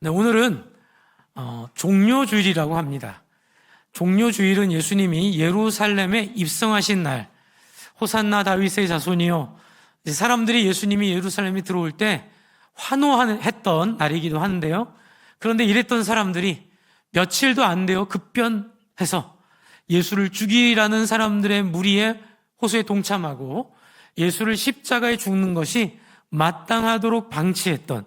네, 오늘은 종료주일이라고 합니다. 종료주일은 예수님이 예루살렘에 입성하신 날, 호산나 다윗의 자손이요, 사람들이 예수님이 예루살렘에 들어올 때 환호했던 날이기도 하는데요. 그런데 이랬던 사람들이 며칠도 안 되어 급변해서 예수를 죽이라는 사람들의 무리에 호소에 동참하고 예수를 십자가에 죽는 것이 마땅하도록 방치했던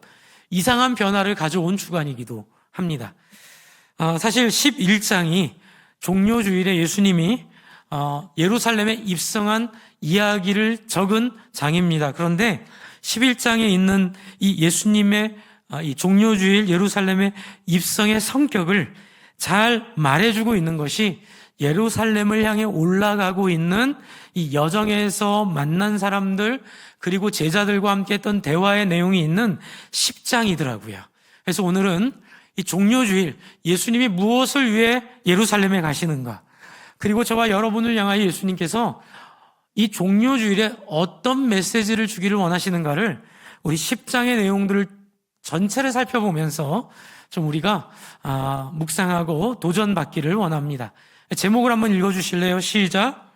이상한 변화를 가져온 주간이기도 합니다. 사실 11장이 종료주일에 예수님이 예루살렘에 입성한 이야기를 적은 장입니다. 그런데 11장에 있는 이 예수님의 이 종료주일 예루살렘의 입성의 성격을 잘 말해주고 있는 것이 예루살렘을 향해 올라가고 있는 이 여정에서 만난 사람들, 그리고 제자들과 함께 했던 대화의 내용이 있는 10장이더라고요. 그래서 오늘은 이 종료주일, 예수님이 무엇을 위해 예루살렘에 가시는가, 그리고 저와 여러분을 향하여 예수님께서 이 종료주일에 어떤 메시지를 주기를 원하시는가를 우리 10장의 내용들을 전체를 살펴보면서 좀 우리가 묵상하고 도전받기를 원합니다. 제목을 한번 읽어주실래요? 시작.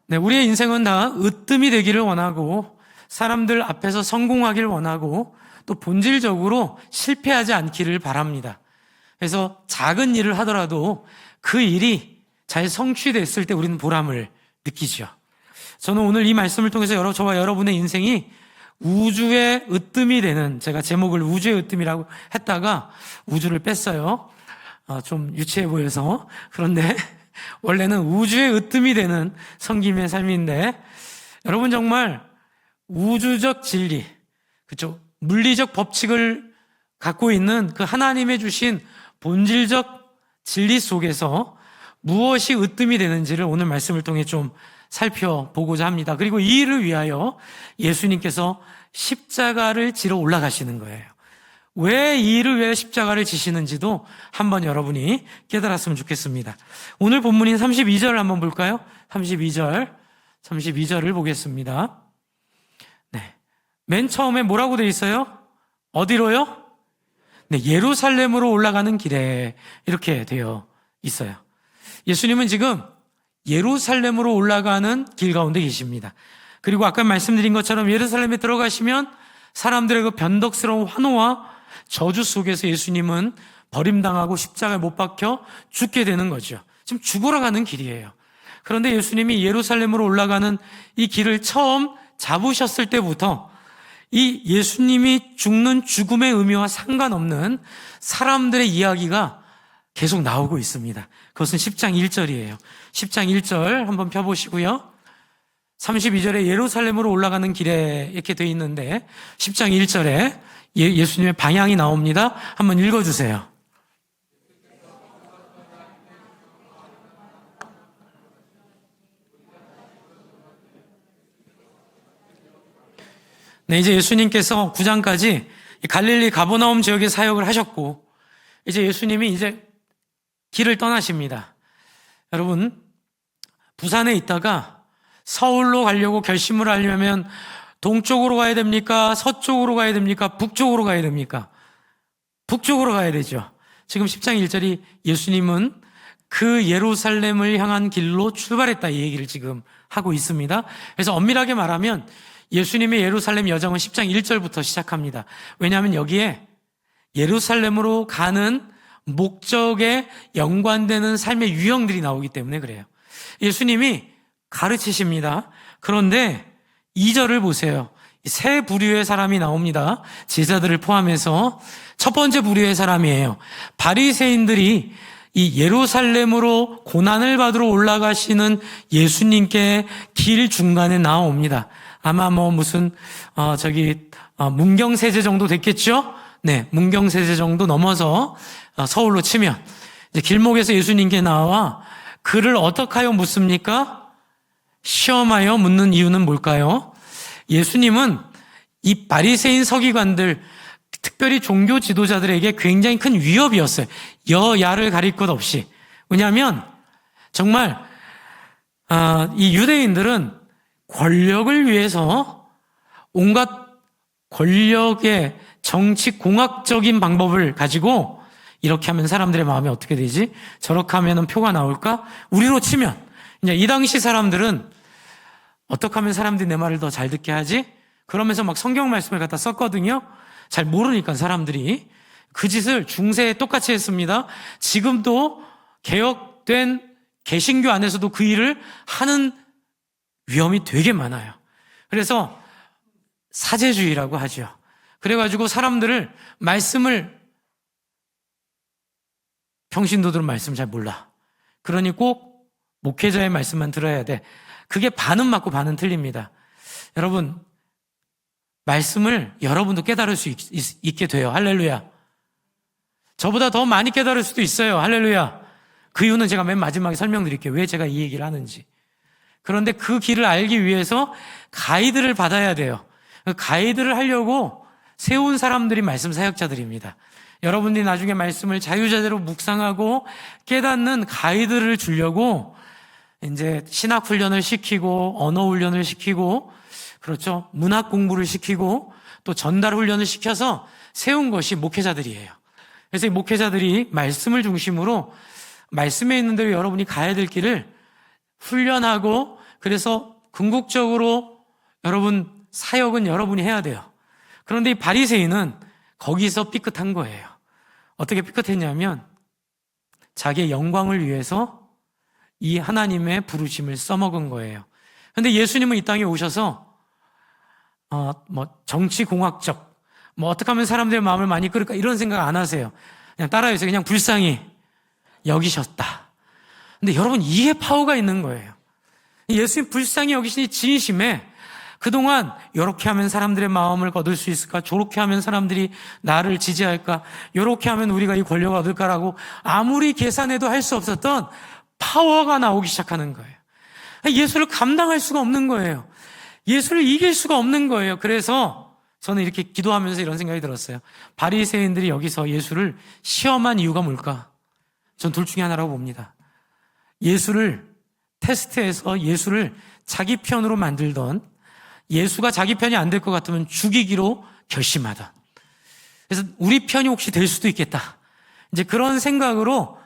네, 우리의 인생은 다 으뜸이 되기를 원하고 사람들 앞에서 성공하기를 원하고 또 본질적으로 실패하지 않기를 바랍니다. 그래서 작은 일을 하더라도 그 일이 잘 성취됐을 때 우리는 보람을 느끼죠. 저는 오늘 이 말씀을 통해서 저와 여러분의 인생이 우주의 으뜸이 되는, 제가 제목을 우주의 으뜸이라고 했다가 우주를 뺐어요. 좀 유치해 보여서. 그런데 원래는 우주의 으뜸이 되는 섬김의 삶인데, 여러분 정말 우주적 진리, 그렇죠? 물리적 법칙을 갖고 있는 그 하나님의 주신 본질적 진리 속에서 무엇이 으뜸이 되는지를 오늘 말씀을 통해 좀 살펴보고자 합니다. 그리고 이 일을 위하여 예수님께서 십자가를 지러 올라가시는 거예요. 왜 이 일을 위해 십자가를 지시는지도 한번 여러분이 깨달았으면 좋겠습니다. 오늘 본문인 32절을 한번 볼까요? 32절을 보겠습니다. 네. 맨 처음에 뭐라고 돼 있어요? 어디로요? 네, 예루살렘으로 올라가는 길에 이렇게 되어 있어요. 예수님은 지금 예루살렘으로 올라가는 길 가운데 계십니다. 그리고 아까 말씀드린 것처럼 예루살렘에 들어가시면 사람들의 그 변덕스러운 환호와 저주 속에서 예수님은 버림당하고 십자가에 못 박혀 죽게 되는 거죠. 지금 죽으러 가는 길이에요. 그런데 예수님이 예루살렘으로 올라가는 이 길을 처음 잡으셨을 때부터 이 예수님이 죽는 죽음의 의미와 상관없는 사람들의 이야기가 계속 나오고 있습니다. 그것은 10장 1절이에요. 10장 1절 한번 펴보시고요. 32절에 예루살렘으로 올라가는 길에 이렇게 돼 있는데 10장 1절에 예수님의 방향이 나옵니다. 한번 읽어주세요. 네, 이제 예수님께서 9장까지 갈릴리 가버나움 지역에 사역을 하셨고 이제 예수님이 이제 길을 떠나십니다. 여러분, 부산에 있다가 서울로 가려고 결심을 하려면 동쪽으로 가야 됩니까? 서쪽으로 가야 됩니까? 북쪽으로 가야 됩니까? 북쪽으로 가야 되죠. 지금 10장 1절이 예수님은 그 예루살렘을 향한 길로 출발했다, 이 얘기를 지금 하고 있습니다. 그래서 엄밀하게 말하면 예수님의 예루살렘 여정은 10장 1절부터 시작합니다. 왜냐하면 여기에 예루살렘으로 가는 목적에 연관되는 삶의 유형들이 나오기 때문에 그래요. 예수님이 가르치십니다. 그런데 2절을 보세요. 세 부류의 사람이 나옵니다. 제자들을 포함해서 첫 번째 부류의 사람이에요. 바리새인들이 이 예루살렘으로 고난을 받으러 올라가시는 예수님께 길 중간에 나옵니다. 아마 무슨 문경세제 정도 됐겠죠? 네, 문경세제 정도 넘어서 서울로 치면 이제 길목에서 예수님께 나와 그를 어떻게 하여 묻습니까? 시험하여 묻는 이유는 뭘까요? 예수님은 이 바리새인 서기관들, 특별히 종교 지도자들에게 굉장히 큰 위협이었어요. 여야를 가릴 것 없이. 왜냐하면 정말 이 유대인들은 권력을 위해서 온갖 권력의 정치 공학적인 방법을 가지고 이렇게 하면 사람들의 마음이 어떻게 되지? 저렇게 하면 표가 나올까? 우리로 치면 이제 이 당시 사람들은 어떻게 하면 사람들이 내 말을 더 잘 듣게 하지? 그러면서 막 성경 말씀을 갖다 썼거든요. 잘 모르니까 사람들이 그 짓을 중세에 똑같이 했습니다. 지금도 개혁된 개신교 안에서도 그 일을 하는 위험이 되게 많아요. 그래서 사제주의라고 하죠. 그래가지고 사람들을 말씀을 평신도들은 말씀 잘 몰라. 그러니 꼭 목회자의 말씀만 들어야 돼. 그게 반은 맞고 반은 틀립니다. 여러분, 말씀을 여러분도 깨달을 수 있게 돼요. 할렐루야. 저보다 더 많이 깨달을 수도 있어요. 할렐루야. 그 이유는 제가 맨 마지막에 설명드릴게요. 왜 제가 이 얘기를 하는지. 그런데 그 길을 알기 위해서 가이드를 받아야 돼요. 그 가이드를 하려고 세운 사람들이 말씀 사역자들입니다. 여러분들이 나중에 말씀을 자유자재로 묵상하고 깨닫는 가이드를 주려고 이제 신학 훈련을 시키고 언어 훈련을 시키고 그렇죠. 문학 공부를 시키고 또 전달 훈련을 시켜서 세운 것이 목회자들이에요. 그래서 이 목회자들이 말씀을 중심으로 말씀에 있는 대로 여러분이 가야 될 길을 훈련하고 그래서 궁극적으로 여러분 사역은 여러분이 해야 돼요. 그런데 이 바리새인은 거기서 삐끗한 거예요. 어떻게 삐끗했냐면 자기의 영광을 위해서 이 하나님의 부르심을 써먹은 거예요. 그런데 예수님은 이 땅에 오셔서 정치공학적 어떻게 하면 사람들의 마음을 많이 끌을까 이런 생각 안 하세요. 그냥 따라해서 그냥 불쌍히 여기셨다. 근데 여러분 이게 파워가 있는 거예요. 예수님 불쌍히 여기시니 진심에 그동안 이렇게 하면 사람들의 마음을 거둘 수 있을까? 저렇게 하면 사람들이 나를 지지할까? 이렇게 하면 우리가 이 권력을 얻을까라고 아무리 계산해도 할 수 없었던 파워가 나오기 시작하는 거예요. 예수를 감당할 수가 없는 거예요. 예수를 이길 수가 없는 거예요. 그래서 저는 이렇게 기도하면서 이런 생각이 들었어요. 바리새인들이 여기서 예수를 시험한 이유가 뭘까? 전 둘 중에 하나라고 봅니다. 예수를 테스트해서 예수를 자기 편으로 만들던 예수가 자기 편이 안 될 것 같으면 죽이기로 결심하던 그래서 우리 편이 혹시 될 수도 있겠다. 이제 그런 생각으로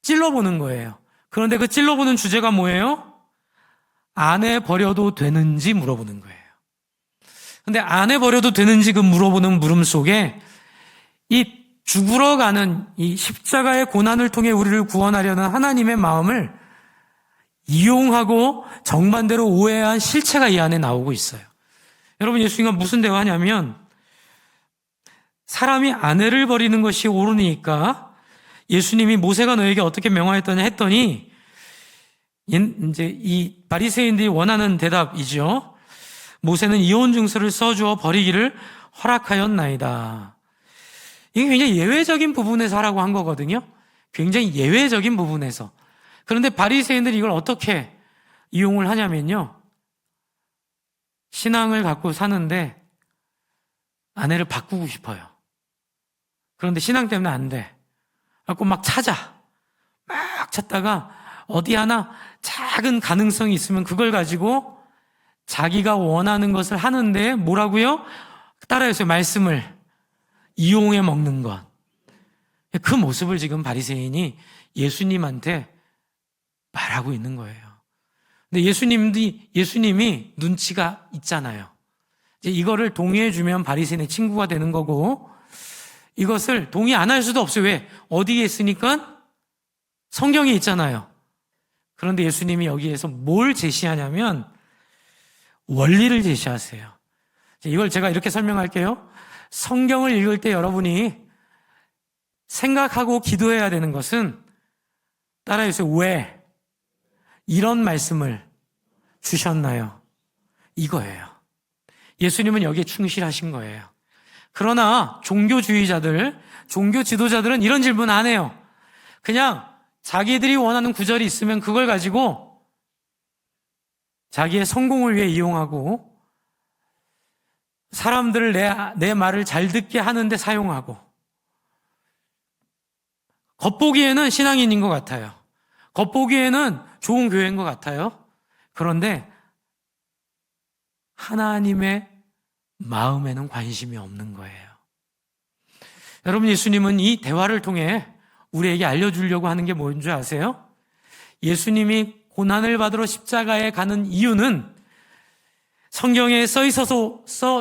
찔러보는 거예요. 그런데 그 찔러보는 주제가 뭐예요? 아내 버려도 되는지 물어보는 거예요. 근데 아내 버려도 되는지 그 물어보는 물음 속에 이 죽으러 가는 이 십자가의 고난을 통해 우리를 구원하려는 하나님의 마음을 이용하고 정반대로 오해한 실체가 이 안에 나오고 있어요. 여러분 예수님과 무슨 대화하냐면 사람이 아내를 버리는 것이 옳으니까 예수님이 모세가 너에게 어떻게 명하였더냐 했더니 이제 이 바리새인들이 원하는 대답이죠. 모세는 이혼 증서를 써주어 버리기를 허락하였나이다. 이게 굉장히 예외적인 부분에서 하라고 한 거거든요. 굉장히 예외적인 부분에서. 그런데 바리새인들이 이걸 어떻게 이용을 하냐면요. 신앙을 갖고 사는데 아내를 바꾸고 싶어요. 그런데 신앙 때문에 안 돼. 그래서 막 찾아. 막 찾다가 어디 하나 작은 가능성이 있으면 그걸 가지고 자기가 원하는 것을 하는데 뭐라고요? 따라해서 말씀을 이용해 먹는 것. 그 모습을 지금 바리새인이 예수님한테 말하고 있는 거예요. 근데 예수님이 눈치가 있잖아요. 이제 이거를 동의해주면 바리새인의 친구가 되는 거고 이것을 동의 안 할 수도 없어요. 왜? 어디에 있으니까 성경에 있잖아요. 그런데 예수님이 여기에서 뭘 제시하냐면 원리를 제시하세요. 이걸 제가 이렇게 설명할게요. 성경을 읽을 때 여러분이 생각하고 기도해야 되는 것은 따라해주세요. 왜 이런 말씀을 주셨나요? 이거예요. 예수님은 여기에 충실하신 거예요. 그러나 종교주의자들, 종교 지도자들은 이런 질문 안 해요. 그냥 자기들이 원하는 구절이 있으면 그걸 가지고 자기의 성공을 위해 이용하고 사람들을 내 말을 잘 듣게 하는데 사용하고 겉보기에는 신앙인인 것 같아요. 겉보기에는 좋은 교회인 것 같아요. 그런데 하나님의 마음에는 관심이 없는 거예요. 여러분, 예수님은 이 대화를 통해 우리에게 알려주려고 하는 게 뭔지 아세요? 예수님이 고난을 받으러 십자가에 가는 이유는 성경에 써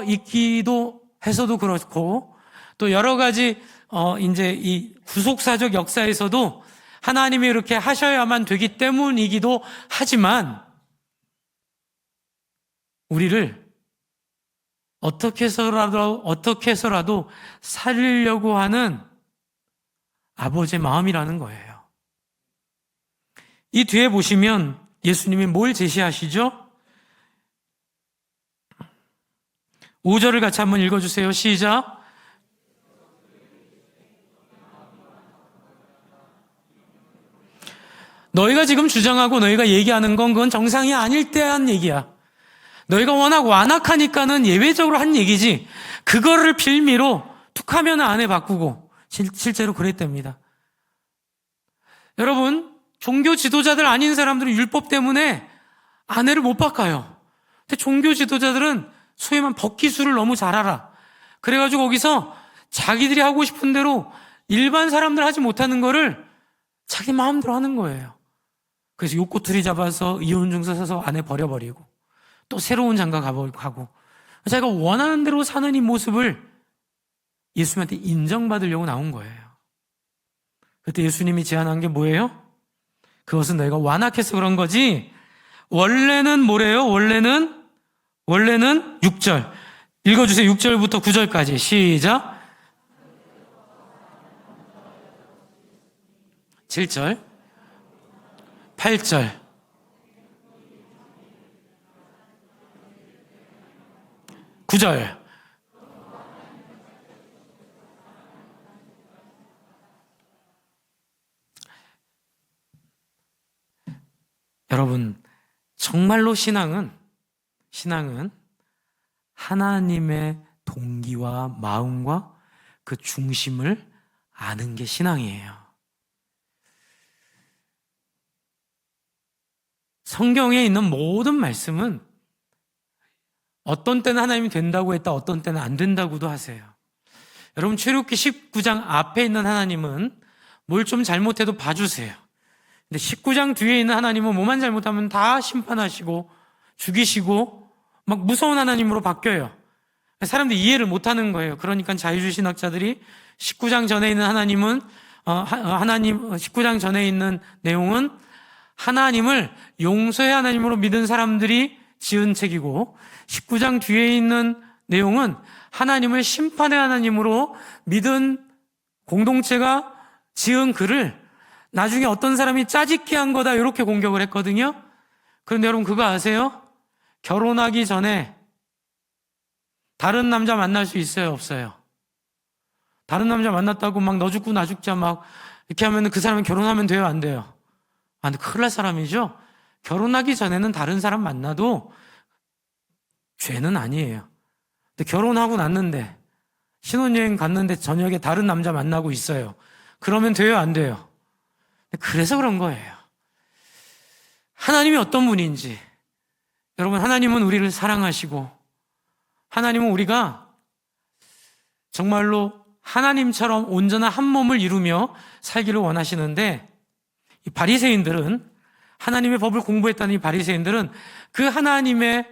있기도 해서도 그렇고, 또 여러 가지 이제 이 구속사적 역사에서도 하나님이 이렇게 하셔야만 되기 때문이기도 하지만, 우리를 어떻게 해서라도 살리려고 하는 아버지의 마음이라는 거예요. 이 뒤에 보시면 예수님이 뭘 제시하시죠? 5절을 같이 한번 읽어주세요. 시작. 너희가 지금 주장하고 너희가 얘기하는 건 그건 정상이 아닐 때 한 얘기야. 너희가 워낙 완악하니까는 예외적으로 한 얘기지, 그거를 빌미로 툭하면 안에 바꾸고, 실제로 그랬답니다. 여러분, 종교 지도자들 아닌 사람들은 율법 때문에 아내를 못 바꿔요. 근데 종교 지도자들은 소위 말하면 법기술을 너무 잘 알아. 그래가지고 거기서 자기들이 하고 싶은 대로 일반 사람들 하지 못하는 거를 자기 마음대로 하는 거예요. 그래서 욕구틀이 잡아서 이혼 증서 써서 아내 버려버리고, 또 새로운 장가 가고, 자기가 원하는 대로 사는 이 모습을 예수님한테 인정받으려고 나온 거예요. 그때 예수님이 제안한 게 뭐예요? 그것은 너희가 완악해서 그런 거지, 원래는 뭐래요? 원래는 6절. 읽어주세요. 6절부터 9절까지. 시작. 7절. 8절. 9절. 여러분, 정말로 신앙은 하나님의 동기와 마음과 그 중심을 아는 게 신앙이에요. 성경에 있는 모든 말씀은 어떤 때는 하나님이 된다고 했다, 어떤 때는 안 된다고도 하세요. 여러분, 출애굽기 19장 앞에 있는 하나님은 뭘 좀 잘못해도 봐주세요. 근데 19장 뒤에 있는 하나님은 뭐만 잘못하면 다 심판하시고 죽이시고 막 무서운 하나님으로 바뀌어요. 사람들이 이해를 못하는 거예요. 그러니까 자유주의 신학자들이 19장 전에 있는 19장 전에 있는 내용은 하나님을 용서의 하나님으로 믿은 사람들이 지은 책이고, 19장 뒤에 있는 내용은 하나님을 심판의 하나님으로 믿은 공동체가 지은 글을 나중에 어떤 사람이 짜집기 한 거다, 이렇게 공격을 했거든요. 그런데 여러분, 그거 아세요? 결혼하기 전에 다른 남자 만날 수 있어요, 없어요? 다른 남자 만났다고 막 너 죽고 나 죽자 막 이렇게 하면 그 사람은 결혼하면 돼요, 안 돼요? 아, 근데 큰일 날 사람이죠? 결혼하기 전에는 다른 사람 만나도 죄는 아니에요. 근데 결혼하고 났는데, 신혼여행 갔는데 저녁에 다른 남자 만나고 있어요. 그러면 돼요, 안 돼요? 그래서 그런 거예요. 하나님이 어떤 분인지, 여러분, 하나님은 우리를 사랑하시고, 하나님은 우리가 정말로 하나님처럼 온전한 한 몸을 이루며 살기를 원하시는데, 이 바리새인들은, 하나님의 법을 공부했다는 이 바리새인들은 그 하나님의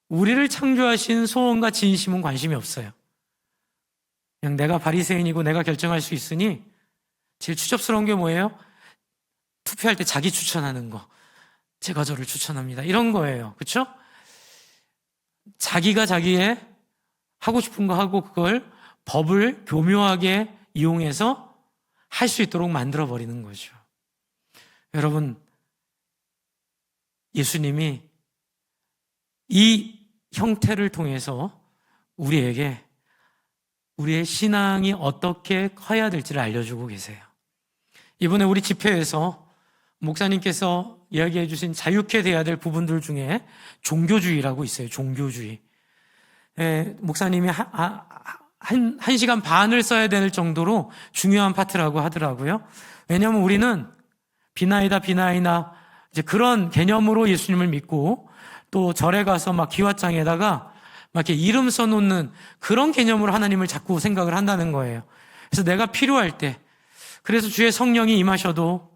우리를 창조하신 소원과 진심은 관심이 없어요. 그냥 내가 바리새인이고 내가 결정할 수 있으니, 제일 추접스러운 게 뭐예요? 투표할 때 자기 추천하는 거. 제가 저를 추천합니다. 이런 거예요. 그렇죠? 자기가 자기의 하고 싶은 거 하고 그걸 법을 교묘하게 이용해서 할 수 있도록 만들어버리는 거죠. 여러분, 예수님이 이 형태를 통해서 우리에게 우리의 신앙이 어떻게 커야 될지를 알려주고 계세요. 이번에 우리 집회에서 목사님께서 이야기해 주신 자유케 돼야 될 부분들 중에 종교주의라고 있어요. 종교주의. 목사님이 한 시간 반을 써야 될 정도로 중요한 파트라고 하더라고요. 왜냐하면 우리는 비나이다 이제 그런 개념으로 예수님을 믿고, 또 절에 가서 막 기와장에다가 막 이렇게 이름 써놓는 그런 개념으로 하나님을 자꾸 생각을 한다는 거예요. 그래서 내가 필요할 때, 그래서 주의 성령이 임하셔도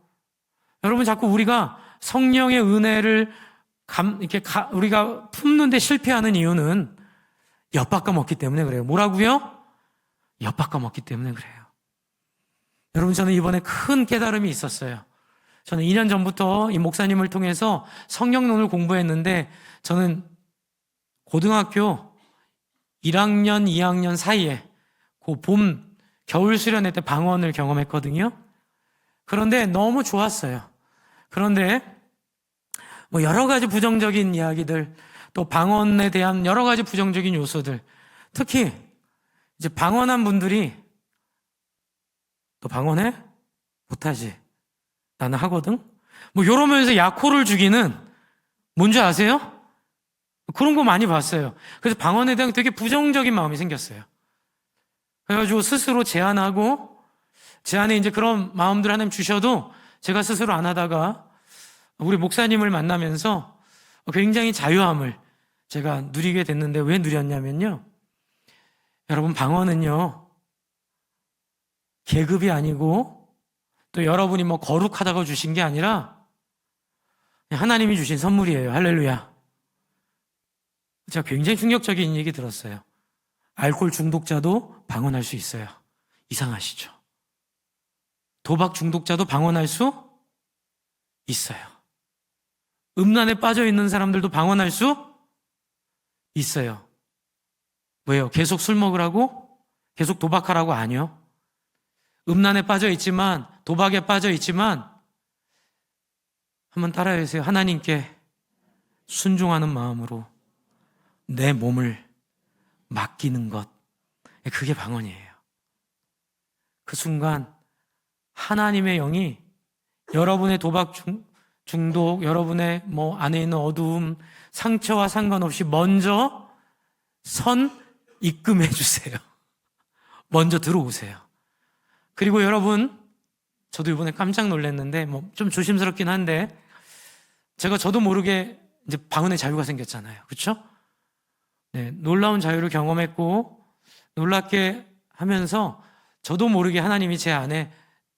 여러분 자꾸 우리가 성령의 은혜를 우리가 품는데 실패하는 이유는 엿바꿔 먹기 때문에 그래요. 뭐라고요? 엿바꿔 먹기 때문에 그래요. 여러분, 저는 이번에 큰 깨달음이 있었어요. 저는 2년 전부터 이 목사님을 통해서 성경론을 공부했는데, 저는 고등학교 1학년, 2학년 사이에 그 겨울 수련회 때 방언을 경험했거든요. 그런데 너무 좋았어요. 그런데 뭐 여러 가지 부정적인 이야기들, 또 방언에 대한 여러 가지 부정적인 요소들, 특히 이제 방언한 분들이 너 방언해? 못하지. 나는 하거든? 뭐 이러면서 약호를 주기는 뭔지 아세요? 그런 거 많이 봤어요. 그래서 방언에 대한 되게 부정적인 마음이 생겼어요. 그래가지고 스스로 제안하고, 제안에 이제 그런 마음들 하나님 주셔도 제가 스스로 안 하다가 우리 목사님을 만나면서 굉장히 자유함을 제가 누리게 됐는데, 왜 누렸냐면요, 여러분, 방언은요 계급이 아니고 또 여러분이 뭐 거룩하다고 주신 게 아니라 하나님이 주신 선물이에요. 할렐루야. 제가 굉장히 충격적인 얘기 들었어요. 알코올 중독자도 방언할 수 있어요. 이상하시죠? 도박 중독자도 방언할 수 있어요. 음란에 빠져 있는 사람들도 방언할 수 있어요. 왜요? 계속 술 먹으라고? 계속 도박하라고? 아니요. 음란에 빠져 있지만, 도박에 빠져 있지만, 한번 따라해주세요. 하나님께 순종하는 마음으로 내 몸을 맡기는 것, 그게 방언이에요. 그 순간 하나님의 영이 여러분의 도박 중독, 여러분의 뭐 안에 있는 어두움, 상처와 상관없이 먼저 입금해 주세요. 먼저 들어오세요. 그리고 여러분, 저도 이번에 깜짝 놀랐는데, 뭐 좀 조심스럽긴 한데, 저도 모르게 이제 방언의 자유가 생겼잖아요. 그렇죠? 네, 놀라운 자유를 경험했고, 놀랍게 하면서 저도 모르게 하나님이 제 안에,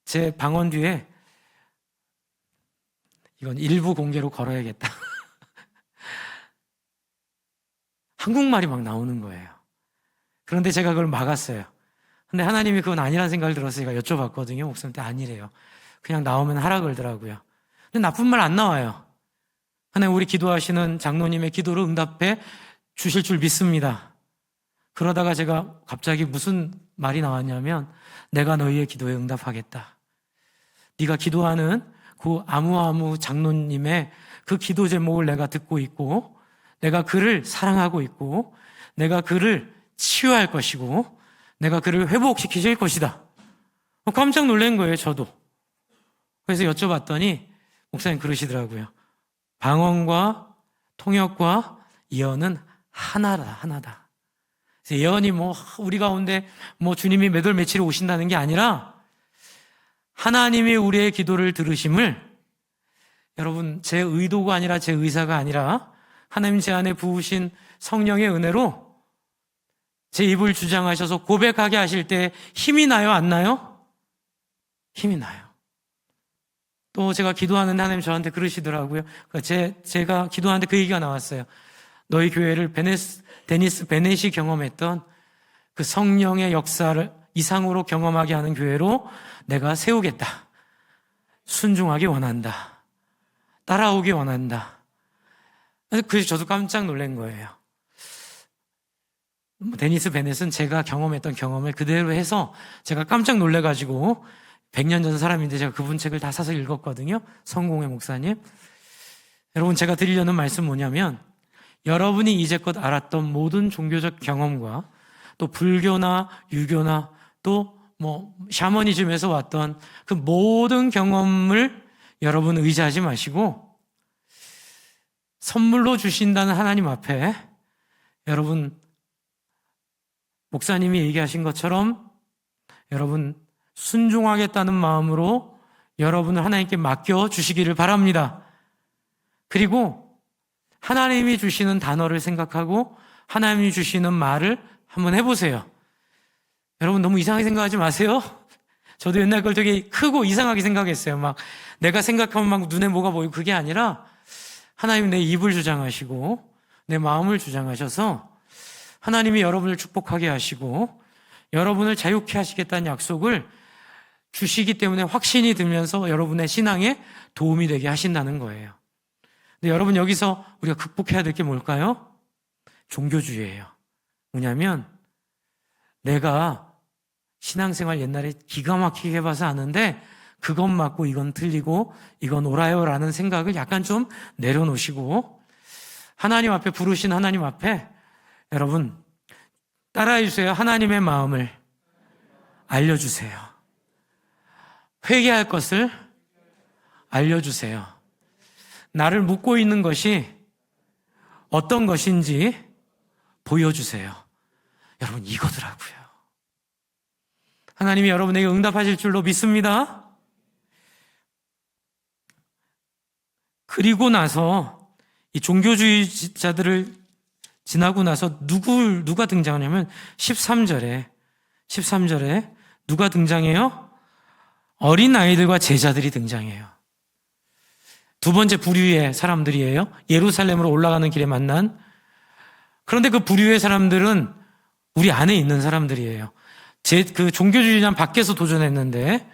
제 방언 뒤에, 이건 일부 공개로 걸어야겠다. 한국말이 막 나오는 거예요. 그런데 제가 그걸 막았어요. 근데 하나님이 그건 아니라는 생각을 들어서 제가 여쭤봤거든요. 목사님한테. 아니래요. 그냥 나오면 하라 그러더라고요. 근데 나쁜 말 안 나와요. 하나님, 우리 기도하시는 장로님의 기도를 응답해 주실 줄 믿습니다. 그러다가 제가 갑자기 무슨 말이 나왔냐면, 내가 너희의 기도에 응답하겠다. 네가 기도하는 그 아무 장로님의 그 기도 제목을 내가 듣고 있고, 내가 그를 사랑하고 있고, 내가 그를 치유할 것이고, 내가 그를 회복시키실 것이다. 깜짝 놀란 거예요, 저도. 그래서 여쭤봤더니 목사님 그러시더라고요. 방언과 통역과 예언은 하나다. 그래서 예언이 뭐 우리 가운데 뭐 주님이 몇 월 며칠에 오신다는 게 아니라, 하나님이 우리의 기도를 들으심을, 여러분, 제 의도가 아니라 제 의사가 아니라 하나님 제 안에 부으신 성령의 은혜로 제 입을 주장하셔서 고백하게 하실 때 힘이 나요, 안 나요? 힘이 나요. 또 제가 기도하는데 하나님 저한테 그러시더라고요. 제가 기도하는데 그 얘기가 나왔어요. 너희 교회를 데니스 베넷이 경험했던 그 성령의 역사를 이상으로 경험하게 하는 교회로 내가 세우겠다. 순종하기 원한다. 따라오기 원한다. 그래서 저도 깜짝 놀란 거예요. 데니스 베넷은 제가 경험했던 경험을 그대로 해서 제가 깜짝 놀래가지고, 100년 전 사람인데 제가 그분 책을 다 사서 읽었거든요. 성공의 목사님. 여러분, 제가 드리려는 말씀 뭐냐면, 여러분이 이제껏 알았던 모든 종교적 경험과 또 불교나 유교나 또 뭐 샤머니즘에서 왔던 그 모든 경험을 여러분 의지하지 마시고, 선물로 주신다는 하나님 앞에 여러분, 목사님이 얘기하신 것처럼 여러분 순종하겠다는 마음으로 여러분을 하나님께 맡겨 주시기를 바랍니다. 그리고 하나님이 주시는 단어를 생각하고 하나님이 주시는 말을 한번 해보세요. 여러분 너무 이상하게 생각하지 마세요. 저도 옛날 걸 되게 크고 이상하게 생각했어요. 막 내가 생각하면 막 눈에 뭐가 보이고, 그게 아니라 하나님이 내 입을 주장하시고 내 마음을 주장하셔서 하나님이 여러분을 축복하게 하시고 여러분을 자유케 하시겠다는 약속을 주시기 때문에 확신이 들면서 여러분의 신앙에 도움이 되게 하신다는 거예요. 근데 여러분, 여기서 우리가 극복해야 될 게 뭘까요? 종교주의예요. 뭐냐면 내가 신앙생활 옛날에 기가 막히게 해봐서 아는데 그건 맞고 이건 틀리고 이건 옳아요 라는 생각을 약간 좀 내려놓으시고 하나님 앞에, 부르신 하나님 앞에 여러분 따라해 주세요. 하나님의 마음을 알려주세요. 회개할 것을 알려주세요. 나를 묶고 있는 것이 어떤 것인지 보여주세요. 여러분, 이거더라고요. 하나님이 여러분에게 응답하실 줄로 믿습니다. 그리고 나서 이 종교주의자들을 지나고 나서 누가 등장하냐면 13절에 누가 등장해요? 어린 아이들과 제자들이 등장해요. 두 번째 부류의 사람들이에요. 예루살렘으로 올라가는 길에 만난. 그런데 그 부류의 사람들은 우리 안에 있는 사람들이에요. 그 종교주의자는 밖에서 도전했는데,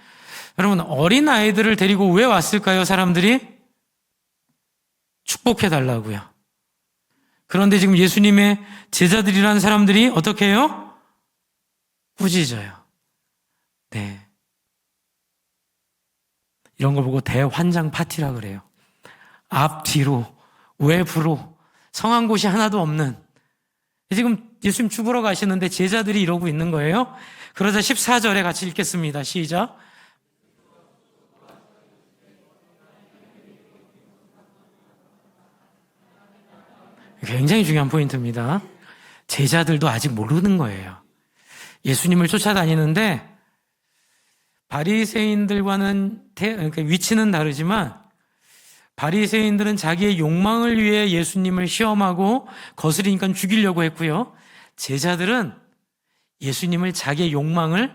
여러분, 어린 아이들을 데리고 왜 왔을까요? 사람들이 축복해 달라고요. 그런데 지금 예수님의 제자들이라는 사람들이 어떻게 해요? 꾸짖어요. 네. 이런 걸 보고 대환장 파티라 그래요. 앞, 뒤로, 외부로 성한 곳이 하나도 없는. 지금 예수님 죽으러 가시는데 제자들이 이러고 있는 거예요. 그러자 14절에 같이 읽겠습니다. 시작. 굉장히 중요한 포인트입니다. 제자들도 아직 모르는 거예요. 예수님을 쫓아다니는데 바리새인들과는 그러니까 위치는 다르지만 바리새인들은 자기의 욕망을 위해 예수님을 시험하고 거스리니까 죽이려고 했고요. 제자들은 예수님을 자기의 욕망을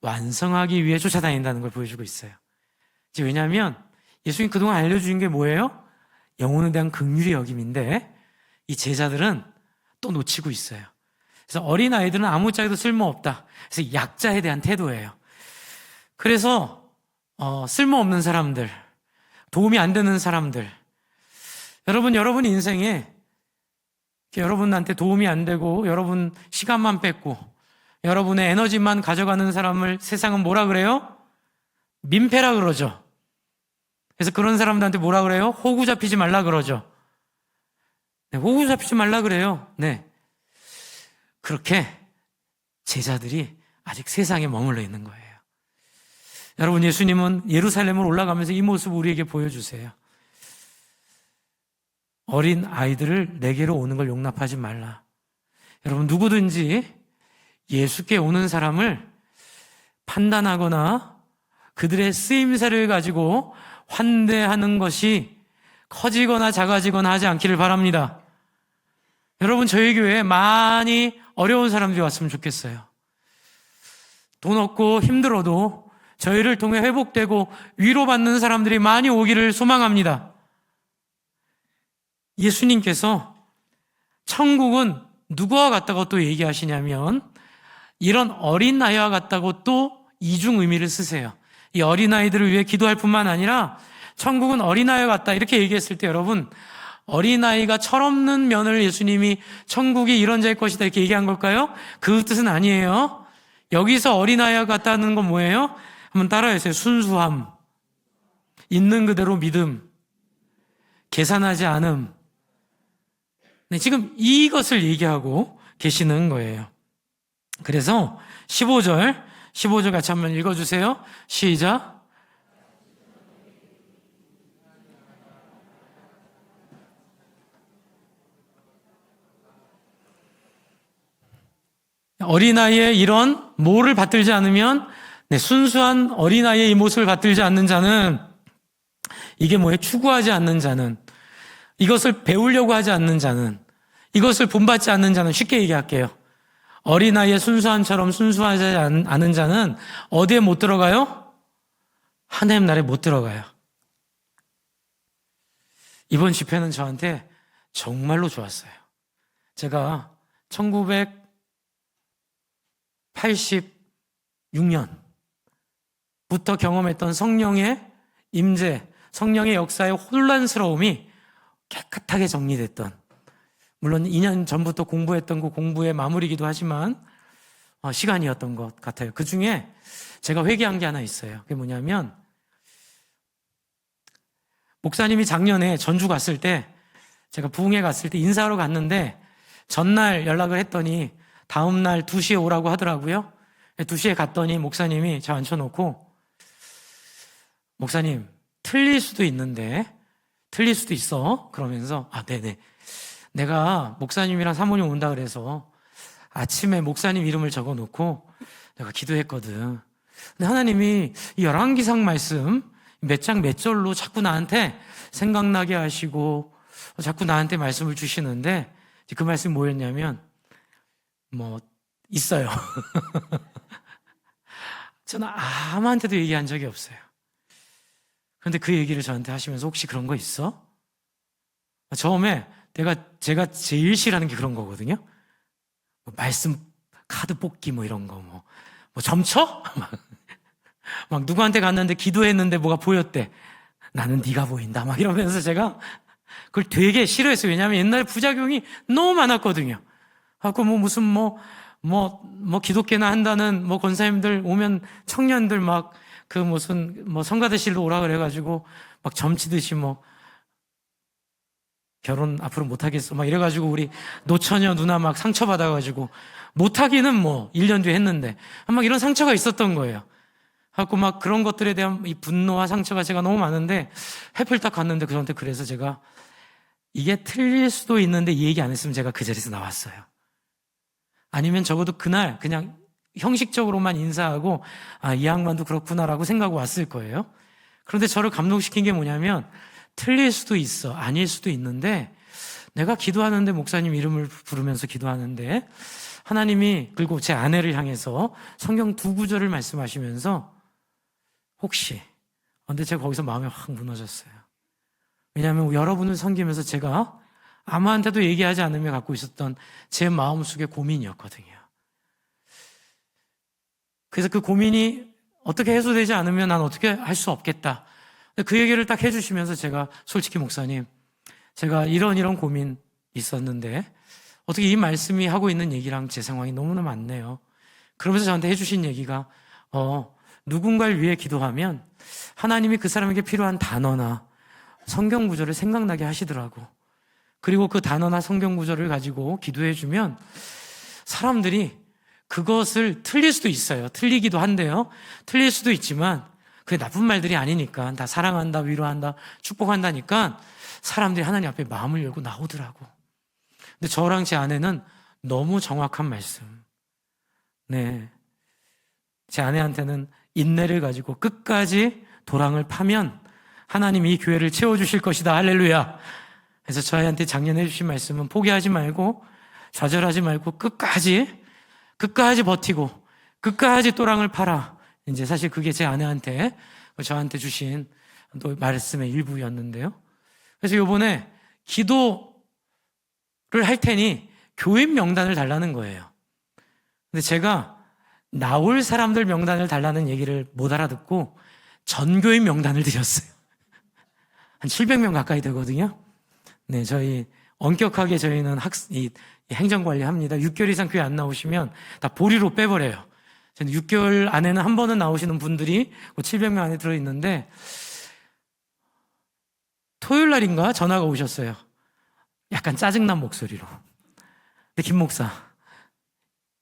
완성하기 위해 쫓아다닌다는 걸 보여주고 있어요. 왜냐하면 예수님 그동안 알려주신 게 뭐예요? 영혼에 대한 긍휼의 여김인데 이 제자들은 또 놓치고 있어요. 그래서 어린아이들은 아무짝에도 쓸모없다. 그래서 약자에 대한 태도예요. 그래서 쓸모없는 사람들, 도움이 안 되는 사람들, 여러분 인생에 여러분한테 도움이 안 되고 여러분 시간만 뺏고 여러분의 에너지만 가져가는 사람을 세상은 뭐라 그래요? 민폐라 그러죠. 그래서 그런 사람들한테 뭐라 그래요? 호구 잡히지 말라 그러죠. 네, 호구 잡히지 말라 그래요. 네. 그렇게 제자들이 아직 세상에 머물러 있는 거예요. 여러분, 예수님은 예루살렘을 올라가면서 이 모습을 우리에게 보여주세요. 어린 아이들을 내게로 오는 걸 용납하지 말라. 여러분, 누구든지 예수께 오는 사람을 판단하거나 그들의 쓰임새를 가지고 환대하는 것이 커지거나 작아지거나 하지 않기를 바랍니다. 여러분, 저희 교회에 많이 어려운 사람들이 왔으면 좋겠어요. 돈 없고 힘들어도 저희를 통해 회복되고 위로받는 사람들이 많이 오기를 소망합니다. 예수님께서 천국은 누구와 같다고 또 얘기하시냐면 이런 어린아이와 같다고 또 이중 의미를 쓰세요. 이 어린아이들을 위해 기도할 뿐만 아니라 천국은 어린아이와 같다 이렇게 얘기했을 때 여러분, 어린아이가 철없는 면을 예수님이 천국이 이런 자일 것이다 이렇게 얘기한 걸까요? 그 뜻은 아니에요. 여기서 어린아이와 같다는 건 뭐예요? 한번 따라해주세요. 순수함, 있는 그대로 믿음, 계산하지 않음. 네, 지금 이것을 얘기하고 계시는 거예요. 그래서 15절 같이 한번 읽어주세요. 시작. 어린아이의 이런 모를 받들지 않으면 순수한 어린아이의 이 모습을 받들지 않는 자는 이게 뭐예요? 추구하지 않는 자는 이것을 배우려고 하지 않는 자는 이것을 본받지 않는 자는, 쉽게 얘기할게요, 어린아이의 순수함처럼 순수하지 않은 자는 어디에 못 들어가요? 하나님 나라에 못 들어가요. 이번 집회는 저한테 정말로 좋았어요. 제가 1986년부터 경험했던 성령의 임재, 성령의 역사의 혼란스러움이 깨끗하게 정리됐던, 물론 2년 전부터 공부했던 그 공부의 마무리이기도 하지만 시간이었던 것 같아요. 그 중에 제가 회개한 게 하나 있어요. 그게 뭐냐면, 목사님이 작년에 전주 갔을 때, 제가 부흥회 갔을 때 인사하러 갔는데 전날 연락을 했더니 다음날 2시에 오라고 하더라고요. 2시에 갔더니 목사님이 저 앉혀놓고, 목사님, 틀릴 수도 있는데, 틀릴 수도 있어. 그러면서, 네네. 내가 목사님이랑 사모님 온다 그래서 아침에 목사님 이름을 적어놓고 내가 기도했거든. 근데 하나님이 이 열왕기상 말씀 몇 장 몇 절로 자꾸 나한테 생각나게 하시고 자꾸 나한테 말씀을 주시는데, 그 말씀이 뭐였냐면, 있어요. 저는 아무한테도 얘기한 적이 없어요. 그런데 그 얘기를 저한테 하시면서, 혹시 그런 거 있어? 처음에 제가 제일 싫어하는 게 그런 거거든요. 말씀 카드 뽑기 이런 거, 점쳐? 막 누구한테 갔는데 기도했는데 뭐가 보였대. 나는 네가 보인다. 이러면서 제가 그걸 되게 싫어했어요. 왜냐하면 옛날에 부작용이 너무 많았거든요. 하고 무슨 기독교나 한다는 권사님들 오면 청년들 그 무슨 성가대실로 오라 그래가지고 막 점치듯이 결혼 앞으로 못하겠어 이래가지고 우리 노처녀 누나 상처받아가지고 못하기는 1년 뒤에 했는데 이런 상처가 있었던 거예요. 하고 그런 것들에 대한 이 분노와 상처가 제가 너무 많은데, 해필 딱 갔는데 그런데, 그래서 제가 이게 틀릴 수도 있는데 이 얘기 안 했으면 제가 그 자리에서 나왔어요. 아니면 적어도 그날 그냥 형식적으로만 인사하고 이 양반도 그렇구나라고 생각하고 왔을 거예요. 그런데 저를 감동시킨 게 뭐냐면, 틀릴 수도 있어, 아닐 수도 있는데, 내가 기도하는데, 목사님 이름을 부르면서 기도하는데 하나님이, 그리고 제 아내를 향해서 성경 2구절을 말씀하시면서, 혹시, 근데 제가 거기서 마음이 확 무너졌어요. 왜냐하면 여러분을 섬기면서 제가 아무한테도 얘기하지 않으며 갖고 있었던 제 마음속의 고민이었거든요. 그래서 그 고민이 어떻게 해소되지 않으면 난 어떻게 할 수 없겠다. 그 얘기를 딱 해주시면서 제가, 솔직히 목사님, 제가 이런 고민 있었는데 어떻게 이 말씀이 하고 있는 얘기랑 제 상황이 너무나 많네요. 그러면서 저한테 해주신 얘기가, 누군가를 위해 기도하면 하나님이 그 사람에게 필요한 단어나 성경 구절을 생각나게 하시더라고. 그리고 그 단어나 성경 구절을 가지고 기도해주면 사람들이 그것을, 틀릴 수도 있어요. 틀리기도 한데요. 틀릴 수도 있지만 그게 나쁜 말들이 아니니까, 다 사랑한다, 위로한다, 축복한다니까 사람들이 하나님 앞에 마음을 열고 나오더라고. 근데 저랑 제 아내는 너무 정확한 말씀. 네. 제 아내한테는 인내를 가지고 끝까지 도랑을 파면 하나님이 이 교회를 채워주실 것이다. 할렐루야. 그래서 저희한테 작년에 해주신 말씀은, 포기하지 말고, 좌절하지 말고, 끝까지 버티고, 끝까지 또랑을 팔아. 이제 사실 그게 제 아내한테, 저한테 주신 또 말씀의 일부였는데요. 그래서 요번에 기도를 할 테니 교인 명단을 달라는 거예요. 근데 제가 나올 사람들 명단을 달라는 얘기를 못 알아듣고 전교인 명단을 드렸어요. 한 700명 가까이 되거든요. 네, 저희 엄격하게 저희는 행정관리 합니다. 6개월 이상 교회 안 나오시면 다 보리로 빼버려요. 저는 6개월 안에는 한 번은 나오시는 분들이 700명 안에 들어있는데, 토요일 날인가 전화가 오셨어요. 약간 짜증난 목소리로. 근데 김 목사,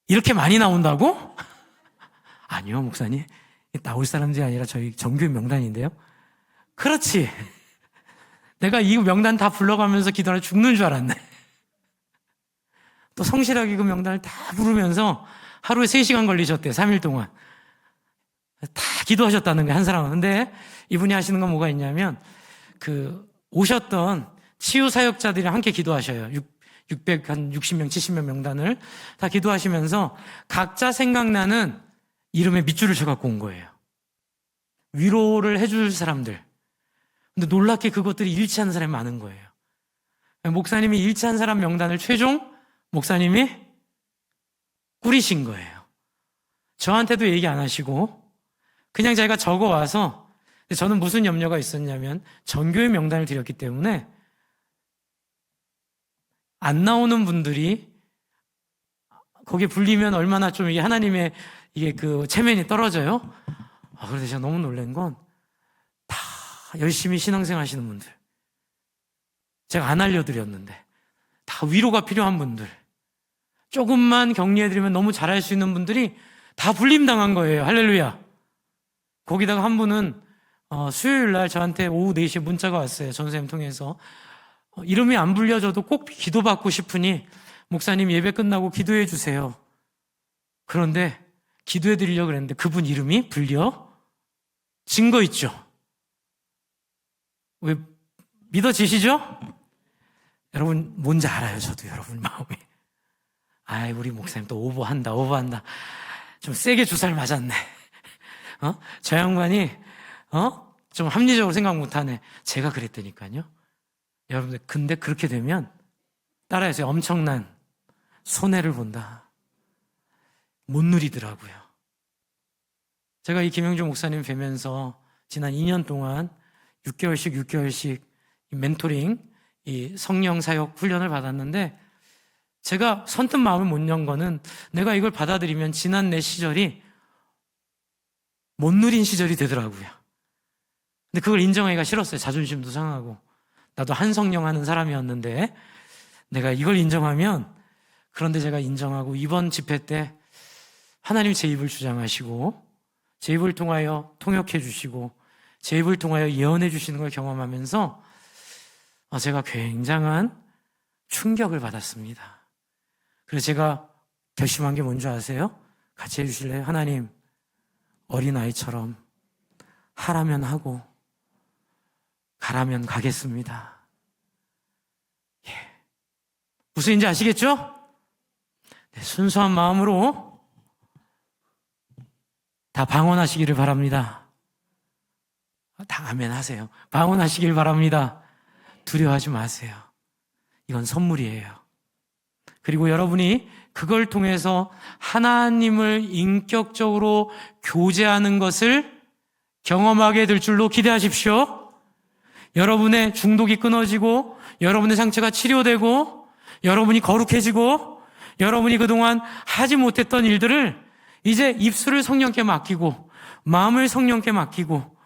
이렇게 많이 나온다고? 아니요, 목사님. 나올 사람들이 아니라 저희 정교인 명단인데요. 그렇지. 내가 이 명단 다 불러가면서 기도하다 죽는 줄 알았네. 또 성실하게 그 명단을 다 부르면서 하루에 3시간 걸리셨대요. 3일 동안. 다 기도하셨다는 게, 한 사람은. 근데 이분이 하시는 건 뭐가 있냐면, 오셨던 치유 사역자들이랑 함께 기도하셔요. 한 60명, 70명 명단을 다 기도하시면서 각자 생각나는 이름에 밑줄을 쳐갖고 온 거예요. 위로를 해줄 사람들. 근데 놀랍게 그것들이 일치하는 사람이 많은 거예요. 목사님이 일치한 사람 명단을 최종 목사님이 꾸리신 거예요. 저한테도 얘기 안 하시고 그냥 자기가 적어와서, 저는 무슨 염려가 있었냐면 전교회 명단을 드렸기 때문에 안 나오는 분들이 거기에 불리면 얼마나 좀 이게 하나님의 이게 그 체면이 떨어져요. 그런데 제가 너무 놀란 건 다 열심히 신앙생활 하시는 분들, 제가 안 알려드렸는데 다 위로가 필요한 분들, 조금만 격려해드리면 너무 잘할 수 있는 분들이 다 불림당한 거예요. 할렐루야. 거기다가 한 분은 수요일 날 저한테 오후 4시에 문자가 왔어요. 전선생님 통해서. 이름이 안 불려져도 꼭 기도받고 싶으니 목사님 예배 끝나고 기도해 주세요. 그런데 기도해 드리려고 그랬는데 그분 이름이 불려진 거 있죠. 왜 믿어지시죠? 여러분 뭔지 알아요. 저도 여러분 마음이. 우리 목사님 또 오버한다. 좀 세게 주사를 맞았네. 저 양반이 좀 합리적으로 생각 못하네. 제가 그랬다니까요. 여러분들, 근데 그렇게 되면 따라해서 엄청난 손해를 본다. 못 누리더라고요. 제가 이 김영주 목사님 뵈면서 지난 2년 동안 6개월씩 이 멘토링, 이 성령 사역 훈련을 받았는데, 제가 선뜻 마음을 못 연 거는 내가 이걸 받아들이면 지난 내 시절이 못 누린 시절이 되더라고요. 근데 그걸 인정하기가 싫었어요. 자존심도 상하고. 나도 한성령 하는 사람이었는데 내가 이걸 인정하면, 그런데 제가 인정하고 이번 집회 때 하나님 제 입을 주장하시고 제 입을 통하여 통역해 주시고 제 입을 통하여 예언해 주시는 걸 경험하면서 제가 굉장한 충격을 받았습니다. 그래서 제가 결심한 게 뭔지 아세요? 같이 해주실래요? 하나님, 어린아이처럼 하라면 하고 가라면 가겠습니다. 무슨 인지 아시겠죠? 네, 순수한 마음으로 다 방언하시기를 바랍니다. 다 아멘 하세요. 방언하시길 바랍니다. 두려워하지 마세요. 이건 선물이에요. 그리고 여러분이 그걸 통해서 하나님을 인격적으로 교제하는 것을 경험하게 될 줄로 기대하십시오. 여러분의 중독이 끊어지고 여러분의 상처가 치료되고 여러분이 거룩해지고 여러분이 그동안 하지 못했던 일들을 이제 입술을 성령께 맡기고 마음을 성령께 맡기고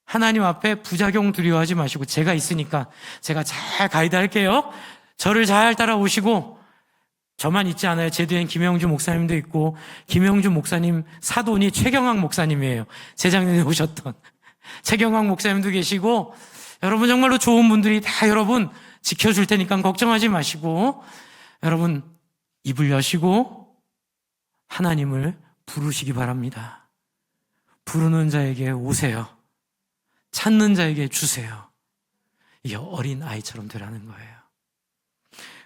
하나님 앞에 부작용 두려워하지 마시고, 제가 있으니까 제가 잘 가이드할게요. 저를 잘 따라오시고, 저만 있지 않아요. 제 뒤엔 김영주 목사님도 있고, 김영주 목사님 사돈이 최경학 목사님이에요. 재작년에 오셨던 최경학 목사님도 계시고, 여러분 정말로 좋은 분들이 다 여러분 지켜줄 테니까 걱정하지 마시고, 여러분 입을 여시고 하나님을 부르시기 바랍니다. 부르는 자에게 오세요. 찾는 자에게 주세요. 이게 어린 아이처럼 되라는 거예요.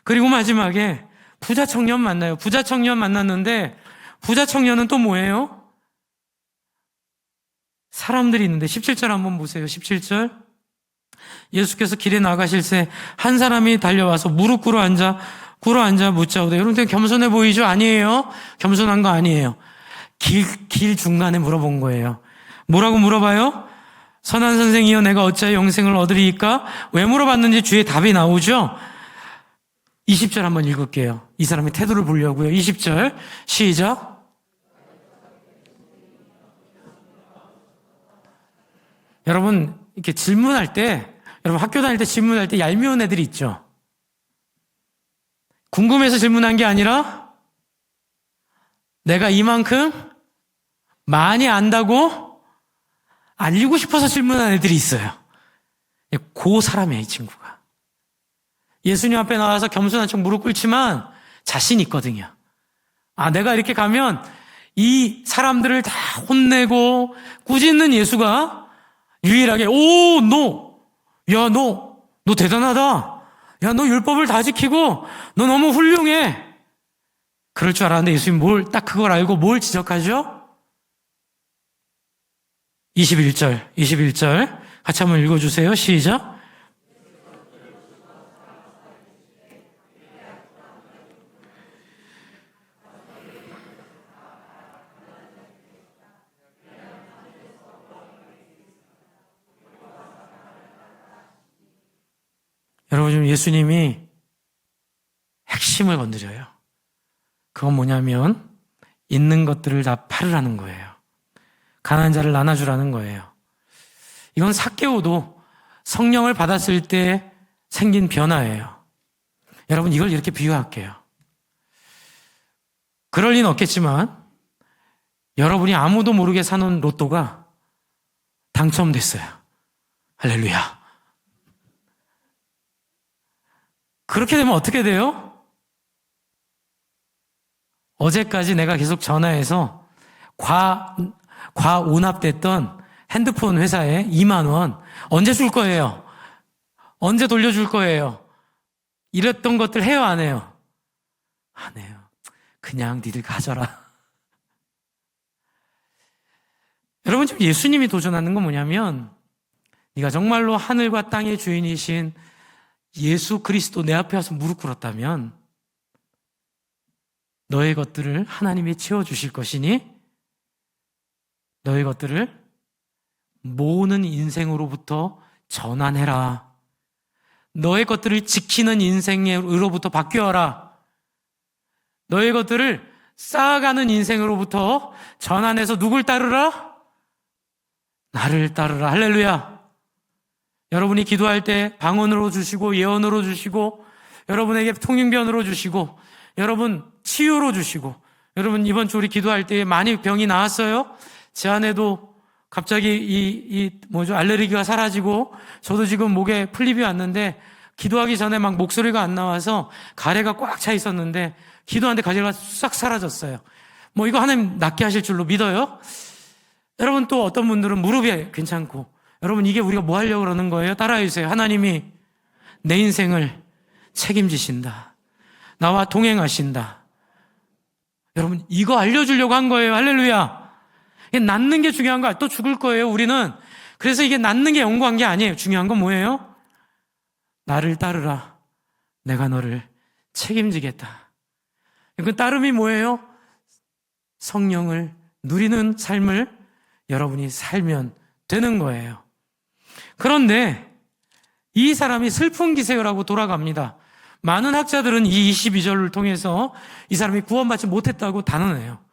그리고 마지막에 부자 청년 만나요. 부자 청년 만났는데 부자 청년은 또 뭐예요? 사람들이 있는데 17절 한번 보세요. 17절. 예수께서 길에 나가실 새 한 사람이 달려와서 무릎 꿇어 앉아 묻자오되. 여러분 되게 겸손해 보이죠? 아니에요. 겸손한 거 아니에요. 길 중간에 물어본 거예요. 뭐라고 물어봐요? 선한 선생이여, 내가 어찌하여 영생을 얻으리이까? 왜 물어봤는지 주의 답이 나오죠? 20절 한번 읽을게요. 이 사람의 태도를 보려고요. 20절 시작. 여러분 이렇게 질문할 때, 여러분 학교 다닐 때 질문할 때 얄미운 애들이 있죠. 궁금해서 질문한 게 아니라 내가 이만큼 많이 안다고 알리고 싶어서 질문한 애들이 있어요. 그 사람이에요, 이 친구가. 예수님 앞에 나와서 겸손한 척 무릎 꿇지만 자신 있거든요. 내가 이렇게 가면 이 사람들을 다 혼내고 꾸짖는 예수가 유일하게 너 대단하다. 야, 너 율법을 다 지키고 너 너무 훌륭해. 그럴 줄 알았는데 예수님 딱 그걸 알고 뭘 지적하죠? 21절 같이 한번 읽어주세요. 시작. 여러분, 지금 예수님이 핵심을 건드려요. 그건 뭐냐면 있는 것들을 다 팔으라는 거예요. 가난한 자를 나눠주라는 거예요. 이건 삭개오도 성령을 받았을 때 생긴 변화예요. 여러분, 이걸 이렇게 비유할게요. 그럴 리는 없겠지만 여러분이 아무도 모르게 사놓은 로또가 당첨됐어요. 할렐루야. 그렇게 되면 어떻게 돼요? 어제까지 내가 계속 전화해서 과오납됐던 핸드폰 회사에 2만 원 언제 줄 거예요? 언제 돌려줄 거예요? 이랬던 것들 해요, 안 해요? 안 해요. 그냥 니들 가져라. 여러분, 지금 예수님이 도전하는 건 뭐냐면 네가 정말로 하늘과 땅의 주인이신 예수 그리스도 내 앞에 와서 무릎 꿇었다면 너의 것들을 하나님이 채워주실 것이니 너의 것들을 모으는 인생으로부터 전환해라. 너의 것들을 지키는 인생으로부터 바뀌어라. 너의 것들을 쌓아가는 인생으로부터 전환해서 누굴 따르라? 나를 따르라. 할렐루야. 여러분이 기도할 때 방언으로 주시고 예언으로 주시고 여러분에게 통용변으로 주시고 여러분 치유로 주시고 여러분 이번 주 우리 기도할 때 많이 병이 나았어요. 제 아내도 갑자기 알레르기가 사라지고 저도 지금 목에 풀립이 왔는데 기도하기 전에 막 목소리가 안 나와서 가래가 꽉 차 있었는데 기도하는데 가래가 싹 사라졌어요. 이거 하나님 낫게 하실 줄로 믿어요. 여러분 또 어떤 분들은 무릎이 괜찮고 여러분 이게 우리가 뭐 하려고 그러는 거예요? 따라해 주세요. 하나님이 내 인생을 책임지신다. 나와 동행하신다. 여러분 이거 알려주려고 한 거예요. 할렐루야. 이게 낫는 게 중요한 거 또 죽을 거예요. 우리는. 그래서 이게 낫는 게 연구한 게 아니에요. 중요한 건 뭐예요? 나를 따르라. 내가 너를 책임지겠다. 그 따름이 뭐예요? 성령을 누리는 삶을 여러분이 살면 되는 거예요. 그런데 이 사람이 슬픈 기색을 하고 돌아갑니다. 많은 학자들은 이 22절을 통해서 이 사람이 구원받지 못했다고 단언해요.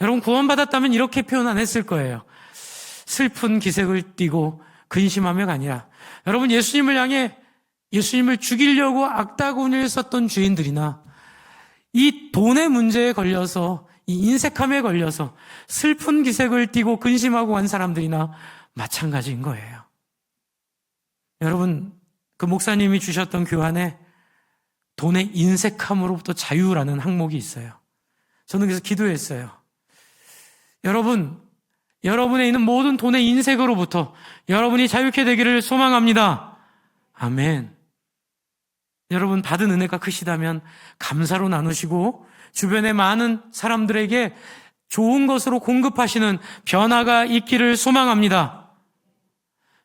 여러분 구원받았다면 이렇게 표현 안 했을 거예요. 슬픈 기색을 띠고 근심하며가 아니라 여러분 예수님을 향해 예수님을 죽이려고 악다군을 썼던 주인들이나 이 돈의 문제에 걸려서 이 인색함에 걸려서 슬픈 기색을 띠고 근심하고 간 사람들이나 마찬가지인 거예요. 여러분 그 목사님이 주셨던 교환에 돈의 인색함으로부터 자유라는 항목이 있어요. 저는 그래서 기도했어요. 여러분, 여러분에 있는 모든 돈의 인색으로부터 여러분이 자유케 되기를 소망합니다. 아멘. 여러분 받은 은혜가 크시다면 감사로 나누시고 주변의 많은 사람들에게 좋은 것으로 공급하시는 변화가 있기를 소망합니다.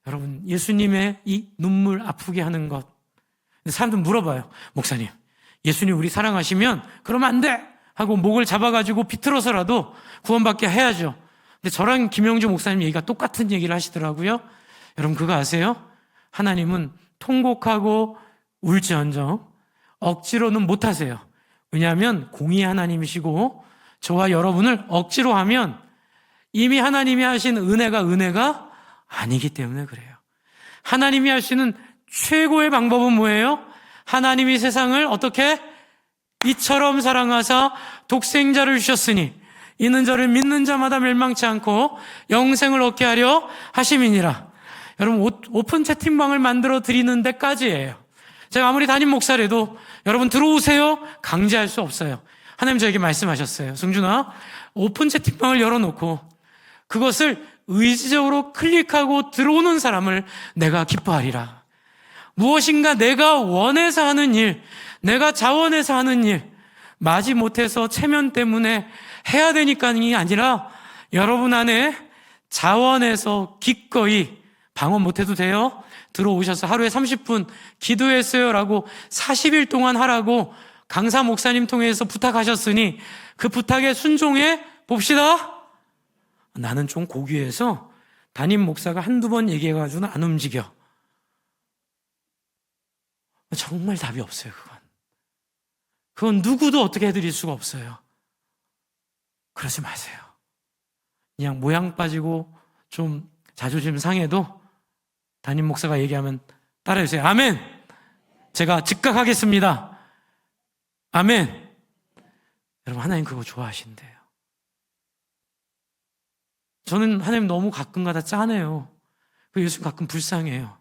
여러분 예수님의 이 눈물 아프게 하는 것, 사람들 물어봐요. 목사님, 예수님 우리 사랑하시면 그러면 안 돼! 하고 목을 잡아가지고 비틀어서라도 구원받게 해야죠. 근데 저랑 김영주 목사님 얘기가 똑같은 얘기를 하시더라고요. 여러분 그거 아세요? 하나님은 통곡하고 울지언정 억지로는 못하세요. 왜냐하면 공의의 하나님이시고 저와 여러분을 억지로 하면 이미 하나님이 하신 은혜가 아니기 때문에 그래요. 하나님이 하시는 최고의 방법은 뭐예요? 하나님이 세상을 어떻게? 이처럼 사랑하사 독생자를 주셨으니 이는 저를 믿는 자마다 멸망치 않고 영생을 얻게 하려 하심이니라. 여러분 오픈 채팅방을 만들어 드리는 데까지예요. 제가 아무리 담임 목사라도 여러분 들어오세요 강제할 수 없어요. 하나님 저에게 말씀하셨어요. 승준아, 오픈 채팅방을 열어놓고 그것을 의지적으로 클릭하고 들어오는 사람을 내가 기뻐하리라. 무엇인가 내가 원해서 하는 일, 내가 자원해서 하는 일, 마지못해서 체면 때문에 해야 되니까이 아니라 여러분 안에 자원해서 기꺼이 방언 못해도 돼요? 들어오셔서 하루에 30분 기도했어요라고 40일 동안 하라고 강사 목사님 통해서 부탁하셨으니 그 부탁에 순종해 봅시다. 나는 좀 고귀해서 담임 목사가 한두 번 얘기해가지고는 안 움직여. 정말 답이 없어요, 그건 누구도 어떻게 해드릴 수가 없어요. 그러지 마세요. 그냥 모양 빠지고 좀 자존심 상해도 담임 목사가 얘기하면 따라해주세요. 아멘! 제가 즉각하겠습니다. 아멘! 여러분, 하나님 그거 좋아하신대요. 저는 하나님 너무 가끔가다 짠해요. 예수님 가끔 불쌍해요.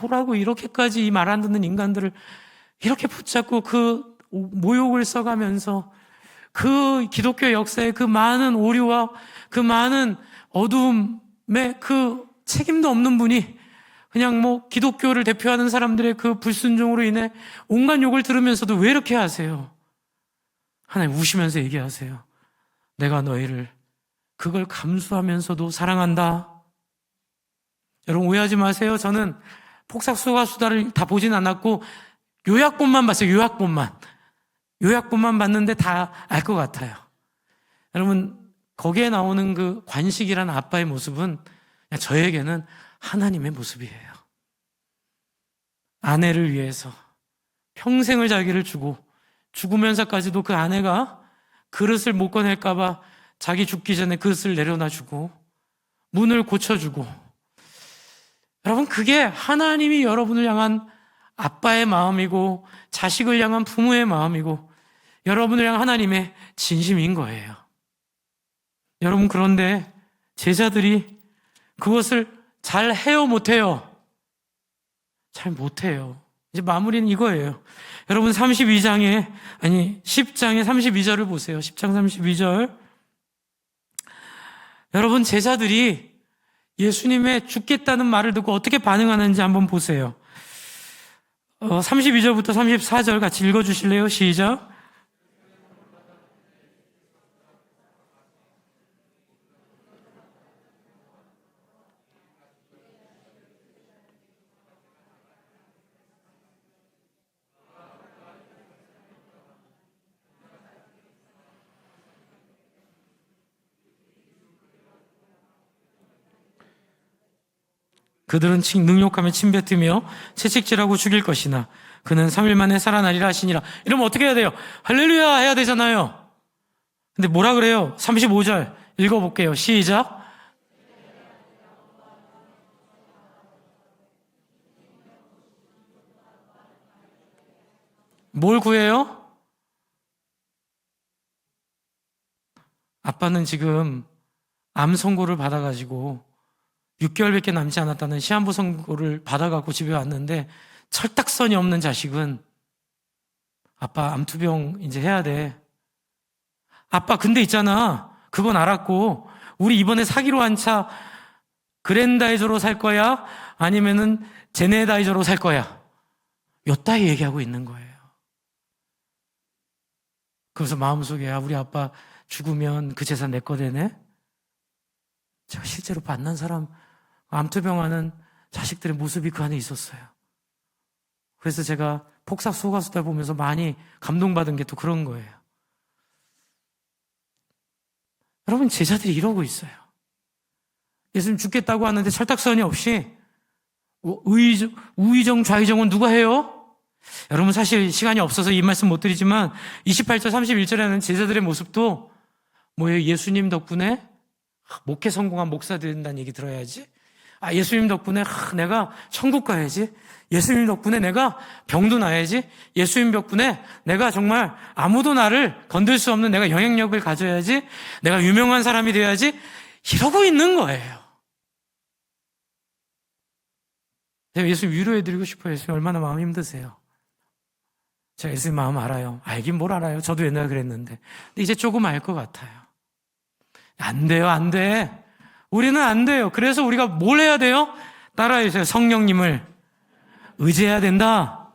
뭐라고 이렇게까지 이 말 안 듣는 인간들을 이렇게 붙잡고 그 모욕을 써가면서 그 기독교 역사의 그 많은 오류와 그 많은 어두움에 그 책임도 없는 분이 그냥 기독교를 대표하는 사람들의 그 불순종으로 인해 온갖 욕을 들으면서도 왜 이렇게 하세요? 하나님 우시면서 얘기하세요. 내가 너희를 그걸 감수하면서도 사랑한다. 여러분 오해하지 마세요. 저는 폭삭수가 수다를 다 보진 않았고 요약본만 봤어요. 요약본만 봤는데 다 알 것 같아요. 여러분 거기에 나오는 그 관식이라는 아빠의 모습은 그냥 저에게는 하나님의 모습이에요. 아내를 위해서 평생을 자기를 주고 죽으면서까지도 그 아내가 그릇을 못 꺼낼까 봐 자기 죽기 전에 그릇을 내려놔주고 문을 고쳐주고, 여러분 그게 하나님이 여러분을 향한 아빠의 마음이고 자식을 향한 부모의 마음이고 여러분을 향한 하나님의 진심인 거예요. 여러분 그런데 제자들이 그것을 잘 해요 못해요? 잘 못해요. 이제 마무리는 이거예요. 여러분 10장의 32절을 보세요. 10장 32절. 여러분 제자들이 예수님의 죽겠다는 말을 듣고 어떻게 반응하는지 한번 보세요. 32절부터 34절 같이 읽어주실래요? 시작. 그들은 능욕하며 침뱉으며 채찍질하고 죽일 것이나 그는 3일 만에 살아나리라 하시니라. 이러면 어떻게 해야 돼요? 할렐루야 해야 되잖아요. 근데 뭐라 그래요? 35절 읽어볼게요. 시작. 뭘 구해요? 아빠는 지금 암 선고를 받아가지고 6개월밖에 남지 않았다는 시한부 선고를 받아갖고 집에 왔는데 철딱선이 없는 자식은 아빠 암투병 이제 해야 돼. 아빠 근데 있잖아. 그건 알았고 우리 이번에 사기로 한 차 그랜다이저로 살 거야? 아니면은 제네다이저로 살 거야? 요따위 얘기하고 있는 거예요. 그래서 마음속에 우리 아빠 죽으면 그 재산 내 거 되네? 제가 실제로 만난 사람 암투병하는 자식들의 모습이 그 안에 있었어요. 그래서 제가 폭삭 소가수다 보면서 많이 감동받은 게 또 그런 거예요. 여러분 제자들이 이러고 있어요. 예수님 죽겠다고 하는데 철딱선이 없이 우의정 좌의정은 누가 해요? 여러분 사실 시간이 없어서 이 말씀 못 드리지만 28절 31절에는 제자들의 모습도 뭐예요? 예수님 덕분에 목회 성공한 목사 된다는 얘기 들어야지. 예수님 덕분에 내가 천국 가야지. 예수님 덕분에 내가 병도 나야지. 예수님 덕분에 내가 정말 아무도 나를 건들 수 없는 내가 영향력을 가져야지. 내가 유명한 사람이 돼야지. 이러고 있는 거예요. 제가 예수님 위로해드리고 싶어요. 예수님 얼마나 마음 힘드세요. 제가 예수님 마음 알아요. 알긴 뭘 알아요. 저도 옛날에 그랬는데. 근데 이제 조금 알 것 같아요. 안 돼요, 안 돼. 우리는 안 돼요. 그래서 우리가 뭘 해야 돼요? 따라해주세요. 성령님을 의지해야 된다.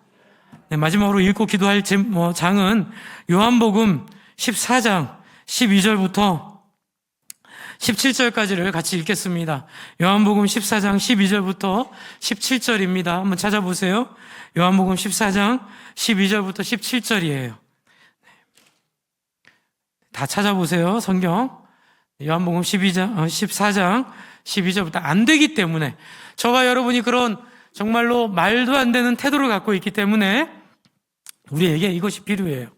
네, 마지막으로 읽고 기도할 장은 요한복음 14장 12절부터 17절까지를 같이 읽겠습니다. 요한복음 14장 12절부터 17절입니다. 한번 찾아보세요. 요한복음 14장 12절부터 17절이에요. 다 찾아보세요. 성경. 요한복음 14장 12절부터 안 되기 때문에, 저와 여러분이 그런 정말로 말도 안 되는 태도를 갖고 있기 때문에 우리에게 이것이 필요해요.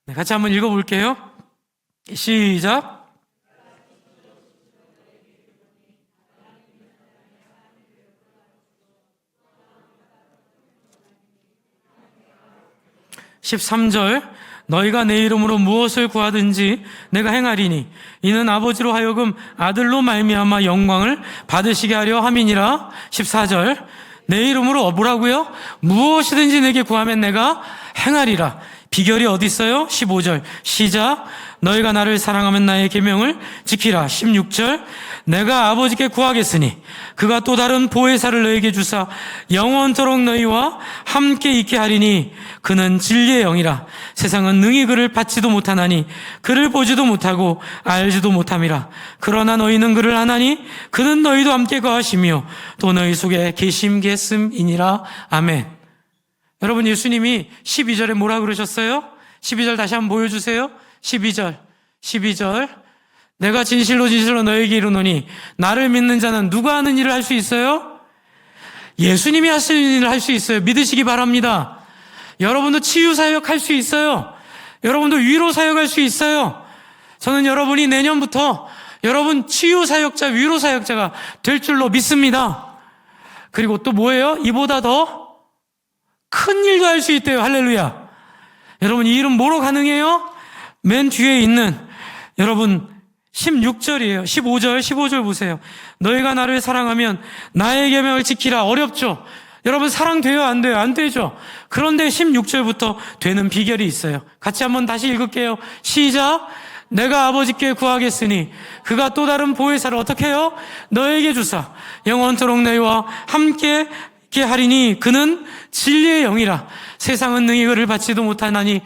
네, 같이 한번 읽어볼게요. 시작. 13절, 너희가 내 이름으로 무엇을 구하든지 내가 행하리니 이는 아버지로 하여금 아들로 말미암아 영광을 받으시게 하려 함이니라. 14절, 내 이름으로 뭐라고요? 무엇이든지 내게 구하면 내가 행하리라. 비결이 어디 있어요? 15절 시작. 너희가 나를 사랑하면 나의 계명을 지키라. 16절, 내가 아버지께 구하겠으니 그가 또 다른 보혜사를 너희에게 주사 영원토록 너희와 함께 있게 하리니 그는 진리의 영이라. 세상은 능히 그를 받지도 못하나니 그를 보지도 못하고 알지도 못함이라. 그러나 너희는 그를 아나니 그는 너희도 함께 거하시며 또 너희 속에 계심겠음이니라. 아멘. 여러분, 예수님이 12절에 뭐라 그러셨어요? 12절 다시 한번 보여주세요. 12절 내가 진실로 너에게 이르노니 나를 믿는 자는 누가 하는 일을 할 수 있어요? 예수님이 하시는 일을 할 수 있어요. 믿으시기 바랍니다. 여러분도 치유 사역 할 수 있어요. 여러분도 위로 사역할 수 있어요. 저는 여러분이 내년부터 여러분 치유 사역자, 위로 사역자가 될 줄로 믿습니다. 그리고 또 뭐예요? 이보다 더 큰 일도 할 수 있대요. 할렐루야. 여러분, 이 일은 뭐로 가능해요? 맨 뒤에 있는 여러분 16절이에요. 15절 보세요. 너희가 나를 사랑하면 나의 계명을 지키라. 어렵죠? 여러분, 사랑돼요? 안 돼요? 안 되죠? 그런데 16절부터 되는 비결이 있어요. 같이 한번 다시 읽을게요. 시작. 내가 아버지께 구하겠으니 그가 또 다른 보혜사를 어떻게 해요? 너에게 주사 영원토록 너희와 함께 하리니 그는 진리의 영이라. 세상은 능히 그를 받지도 못하나니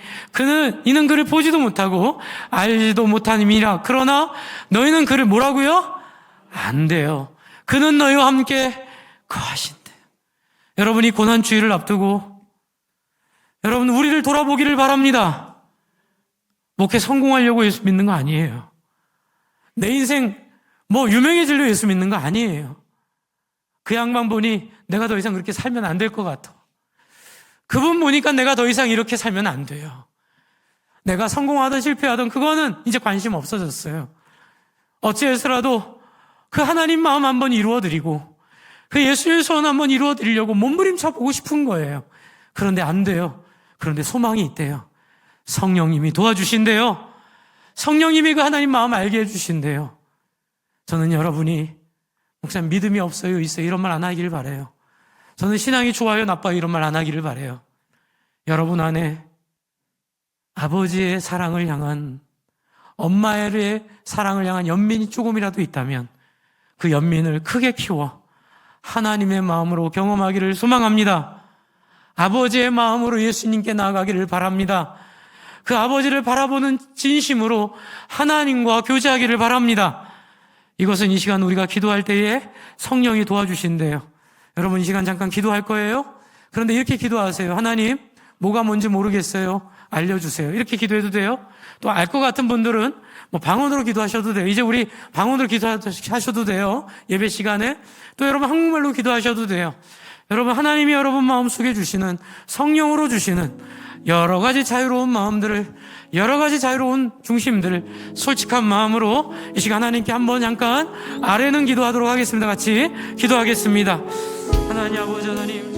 이는 그를 보지도 못하고 알지도 못함이라. 그러나 너희는 그를 뭐라고요? 안 돼요. 그는 너희와 함께 거하신대요. 여러분이 고난주의를 앞두고 여러분, 우리를 돌아보기를 바랍니다. 목회 성공하려고 예수 믿는 거 아니에요. 내 인생 유명해지려고 예수 믿는 거 아니에요. 그 양반 보니 내가 더 이상 그렇게 살면 안 될 것 같아. 그분 보니까 내가 더 이상 이렇게 살면 안 돼요. 내가 성공하든 실패하든 그거는 이제 관심 없어졌어요. 어찌해서라도 그 하나님 마음 한번 이루어드리고 그 예수의 소원 한번 이루어드리려고 몸부림쳐 보고 싶은 거예요. 그런데 안 돼요. 그런데 소망이 있대요. 성령님이 도와주신대요. 성령님이 그 하나님 마음 알게 해주신대요. 저는 여러분이 목사님 믿음이 없어요, 있어요, 이런 말 안 하기를 바라요. 저는 신앙이 좋아요, 나빠요, 이런 말 안 하기를 바라요. 여러분 안에 아버지의 사랑을 향한, 엄마의 사랑을 향한 연민이 조금이라도 있다면 그 연민을 크게 키워 하나님의 마음으로 경험하기를 소망합니다. 아버지의 마음으로 예수님께 나아가기를 바랍니다. 그 아버지를 바라보는 진심으로 하나님과 교제하기를 바랍니다. 이것은 이 시간 우리가 기도할 때에 성령이 도와주신대요. 여러분, 이 시간 잠깐 기도할 거예요. 그런데 이렇게 기도하세요. 하나님, 뭐가 뭔지 모르겠어요. 알려주세요. 이렇게 기도해도 돼요. 또 알 것 같은 분들은 방언으로 기도하셔도 돼요. 이제 우리 방언으로 기도하셔도 돼요. 예배 시간에. 또 여러분 한국말로 기도하셔도 돼요. 여러분, 하나님이 여러분 마음속에 주시는, 성령으로 주시는 여러 가지 자유로운 마음들을, 여러 가지 자유로운 중심들을 솔직한 마음으로 이 시간 하나님께 한번 잠깐 아뢰는 기도하도록 하겠습니다. 같이 기도하겠습니다. 하나님 아버지, 하나님